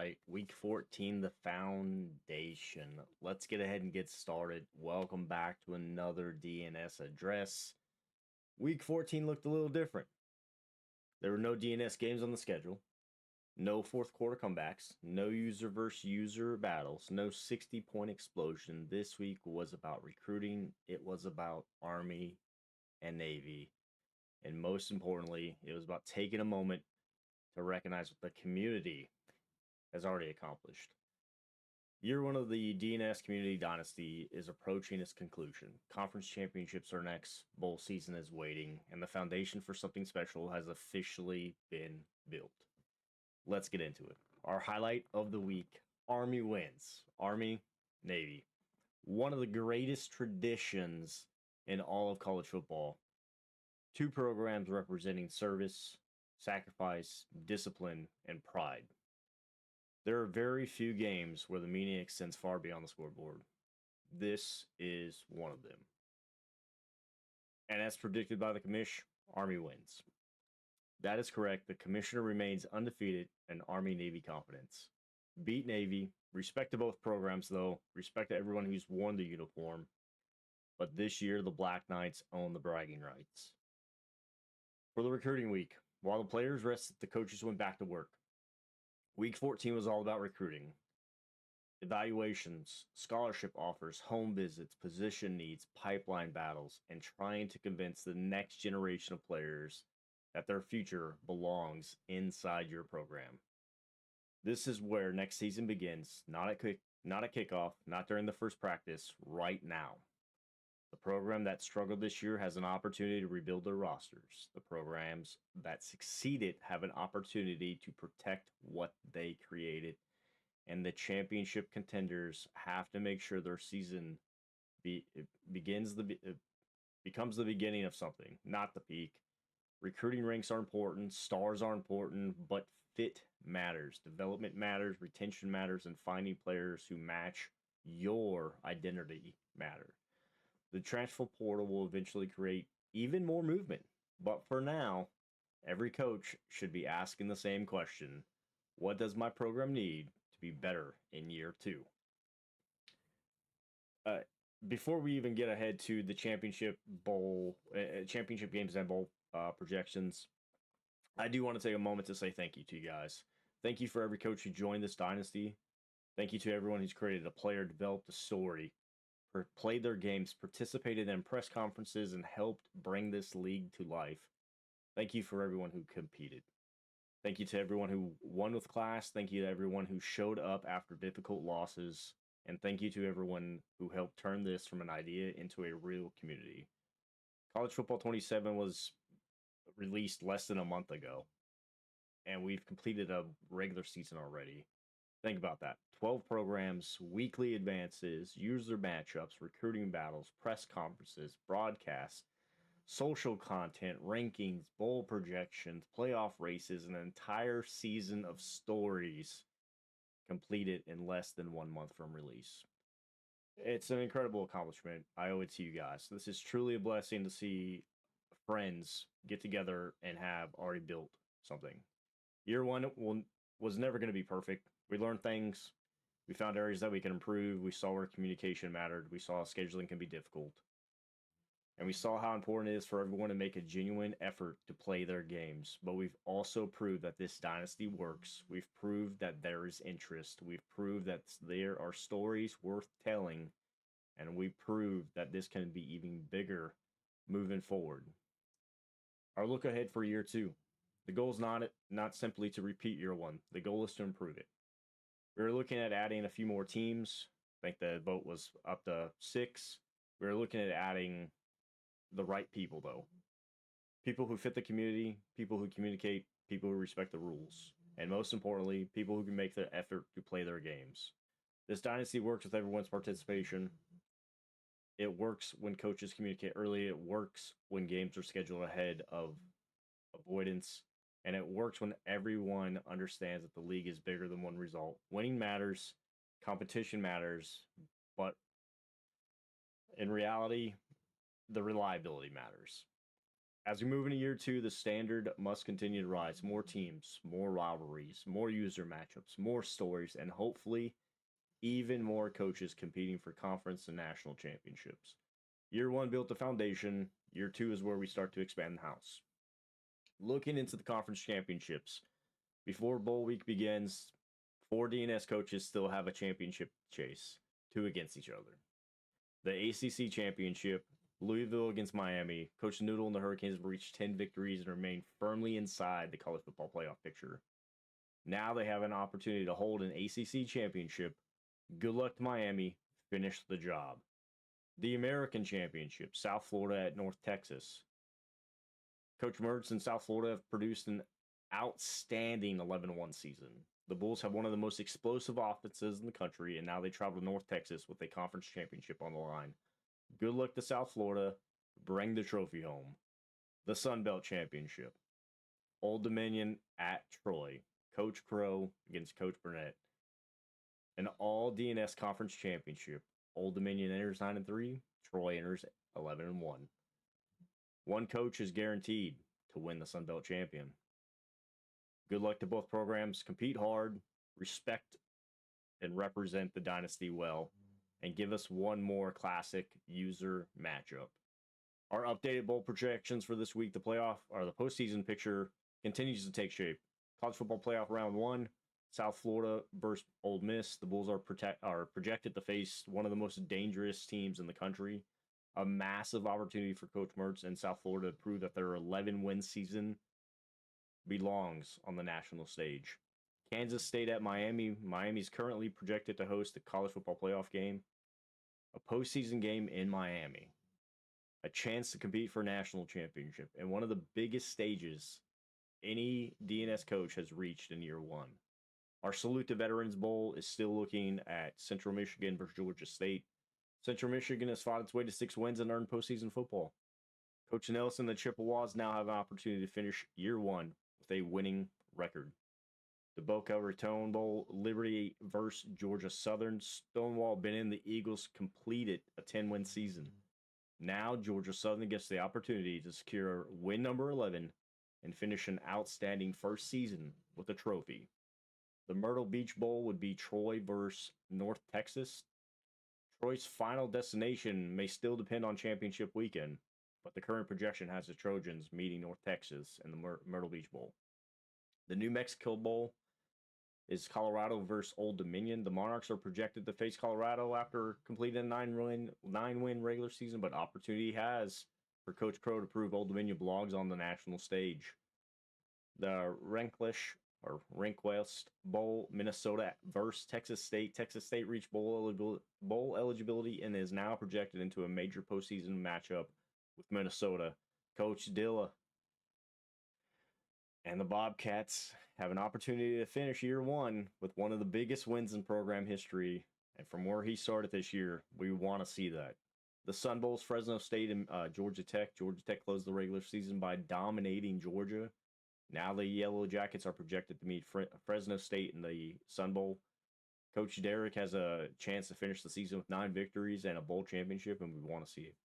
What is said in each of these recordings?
right, week 14, the foundation. Let's get ahead and get started. Welcome back to another DNS address. Week 14 looked a little different. There were no DNS games on the schedule, no fourth quarter comebacks, no user versus user battles, no 60-point explosion. This week was about recruiting, it was about Army and Navy, and most importantly, it was about taking a moment to recognize what the community has already accomplished. Year one of the DNS Community Dynasty is approaching its conclusion. Conference championships are next, bowl season is waiting, and the foundation for something special has officially been built. Let's get into it. Our highlight of the week, Army wins. Army, Navy. One of the greatest traditions in all of college football. Two programs representing service, sacrifice, discipline, and pride. There are very few games where the meaning extends far beyond the scoreboard. This is one of them. And as predicted by the commish, Army wins. That is correct. The commissioner remains undefeated and Army-Navy confidence. Beat Navy. Respect to both programs, though. Respect to everyone who's worn the uniform. But this year, the Black Knights own the bragging rights. For the recruiting week, while the players rested, the coaches went back to work. Week 14 was all about recruiting. Evaluations, scholarship offers, home visits, position needs, pipeline battles, and trying to convince the next generation of players that their future belongs inside your program. This is where next season begins, not at kickoff, not during the first practice, right now. The program that struggled this year has an opportunity to rebuild their rosters. The programs that succeeded have an opportunity to protect what they created. And the championship contenders have to make sure their season becomes the beginning of something, not the peak. Recruiting ranks are important, stars are important, but fit matters. Development matters, retention matters, and finding players who match your identity matter. The transfer portal will eventually create even more movement. But for now, every coach should be asking the same question. What does my program need to be better in year two? Before we even get ahead to the championship games and bowl projections, I do want to take a moment to say thank you to you guys. Thank you for every coach who joined this dynasty. Thank you to everyone who's created a player, developed a story, played their games, participated in press conferences, and helped bring this league to life. Thank you for everyone who competed. Thank you to everyone who won with class. Thank you to everyone who showed up after difficult losses. And thank you to everyone who helped turn this from an idea into a real community. College Football 27 was released less than a month ago, and we've completed a regular season already. Think about that. 12 programs, weekly advances, user matchups, recruiting battles, press conferences, broadcasts, social content, rankings, bowl projections, playoff races, an entire season of stories completed in less than 1 month from release. It's an incredible accomplishment. I owe it to you guys. This is truly a blessing to see friends get together and have already built something. Year one was never going to be perfect. We learned things. We found areas that we can improve. We saw where communication mattered. We saw scheduling can be difficult. And we saw how important it is for everyone to make a genuine effort to play their games. But we've also proved that this dynasty works. We've proved that there is interest. We've proved that there are stories worth telling. And we proved that this can be even bigger moving forward. Our look ahead for year two. The goal is not simply to repeat year one. The goal is to improve it. We were looking at adding a few more teams. I think the vote was up to 6. We were looking at adding the right people, though. People who fit the community, people who communicate, people who respect the rules. And most importantly, people who can make the effort to play their games. This dynasty works with everyone's participation. It works when coaches communicate early. It works when games are scheduled ahead of avoidance. And it works when everyone understands that the league is bigger than one result. Winning matters, competition matters, but in reality, the reliability matters. As we move into year two, the standard must continue to rise. More teams, more rivalries, more user matchups, more stories, and hopefully even more coaches competing for conference and national championships. Year one built the foundation. Year two is where we start to expand the house. Looking into the conference championships, before bowl week begins, four DNS coaches still have a championship chase, two against each other. The ACC championship, Louisville against Miami. Coach Noodle and the Hurricanes have reached 10 victories and remain firmly inside the college football playoff picture. Now they have an opportunity to hold an ACC championship. Good luck to Miami. Finish the job. The American Championship, South Florida at North Texas. Coach Mertz in South Florida have produced an outstanding 11-1 season. The Bulls have one of the most explosive offenses in the country, and now they travel to North Texas with a conference championship on the line. Good luck to South Florida. Bring the trophy home. The Sun Belt Championship. Old Dominion at Troy. Coach Crow against Coach Burnett. An all DNS conference championship. Old Dominion enters 9-3. Troy enters 11-1. One coach is guaranteed to win the Sun Belt champion. Good luck to both programs. Compete hard, respect, and represent the dynasty well, and give us one more classic user matchup. Our updated bowl projections for this week, the postseason picture continues to take shape. College football playoff round one, South Florida versus Ole Miss. The Bulls are projected to face one of the most dangerous teams in the country. A massive opportunity for Coach Mertz and South Florida to prove that their 11-win season belongs on the national stage. Kansas State at Miami. Miami is currently projected to host the college football playoff game. A postseason game in Miami. A chance to compete for a national championship. And one of the biggest stages any DNS coach has reached in year one. Our Salute to Veterans Bowl is still looking at Central Michigan versus Georgia State. Central Michigan has fought its way to 6 wins and earned postseason football. Coach Nelson and the Chippewas now have an opportunity to finish year one with a winning record. The Boca Raton Bowl, Liberty versus Georgia Southern. Stonewall Benton, the Eagles completed a 10-win season. Now Georgia Southern gets the opportunity to secure win number 11 and finish an outstanding first season with a trophy. The Myrtle Beach Bowl would be Troy versus North Texas. Troy's final destination may still depend on championship weekend, but the current projection has the Trojans meeting North Texas in the Myrtle Beach Bowl. The New Mexico Bowl is Colorado versus Old Dominion. The Monarchs are projected to face Colorado after completing a 9-win regular season, but opportunity has for Coach Crow to prove Old Dominion belongs on the national stage. The Rehnquist Bowl, Minnesota versus Texas State. Texas State reached bowl eligibility and is now projected into a major postseason matchup with Minnesota. Coach Dilla and the Bobcats have an opportunity to finish year one with one of the biggest wins in program history. And from where he started this year, we want to see that. The Sun Bowls, Fresno State and Georgia Tech. Georgia Tech closed the regular season by dominating Georgia. Now the Yellow Jackets are projected to meet Fresno State in the Sun Bowl. Coach Derrick has a chance to finish the season with 9 victories and a bowl championship, and we want to see it.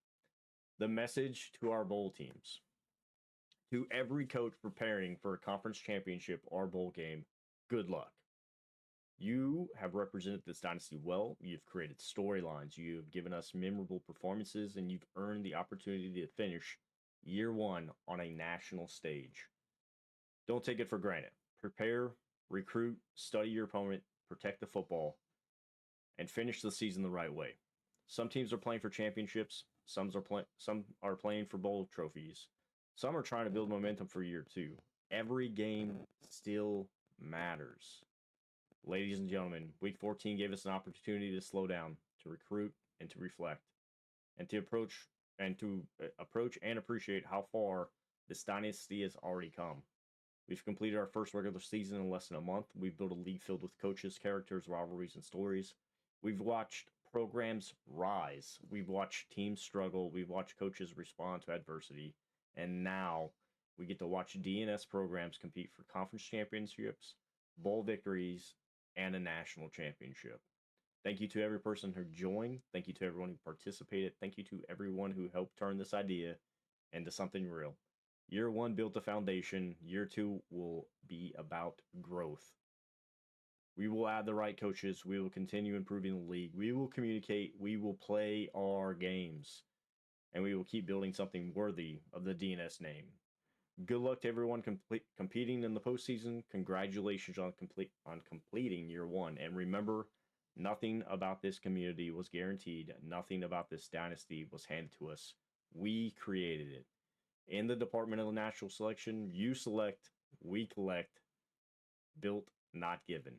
The message to our bowl teams. To every coach preparing for a conference championship or bowl game, good luck. You have represented this dynasty well. You've created storylines. You've given us memorable performances, and you've earned the opportunity to finish year one on a national stage. Don't take it for granted. Prepare, recruit, study your opponent, protect the football, and finish the season the right way. Some teams are playing for championships. Some are playing for bowl trophies. Some are trying to build momentum for year two. Every game still matters. Ladies and gentlemen, Week 14 gave us an opportunity to slow down, to recruit, and to reflect, and to approach and appreciate how far this dynasty has already come. We've completed our first regular season in less than a month. We've built a league filled with coaches, characters, rivalries, and stories. We've watched programs rise. We've watched teams struggle. We've watched coaches respond to adversity. And now we get to watch DNS programs compete for conference championships, bowl victories, and a national championship. Thank you to every person who joined. Thank you to everyone who participated. Thank you to everyone who helped turn this idea into something real. Year 1 built a foundation. Year 2 will be about growth. We will add the right coaches. We will continue improving the league. We will communicate. We will play our games. And we will keep building something worthy of the DNS name. Good luck to everyone competing in the postseason. Congratulations on completing year 1. And remember, nothing about this community was guaranteed. Nothing about this dynasty was handed to us. We created it. In the Department of the Natural Selection, you select, we collect, built, not given.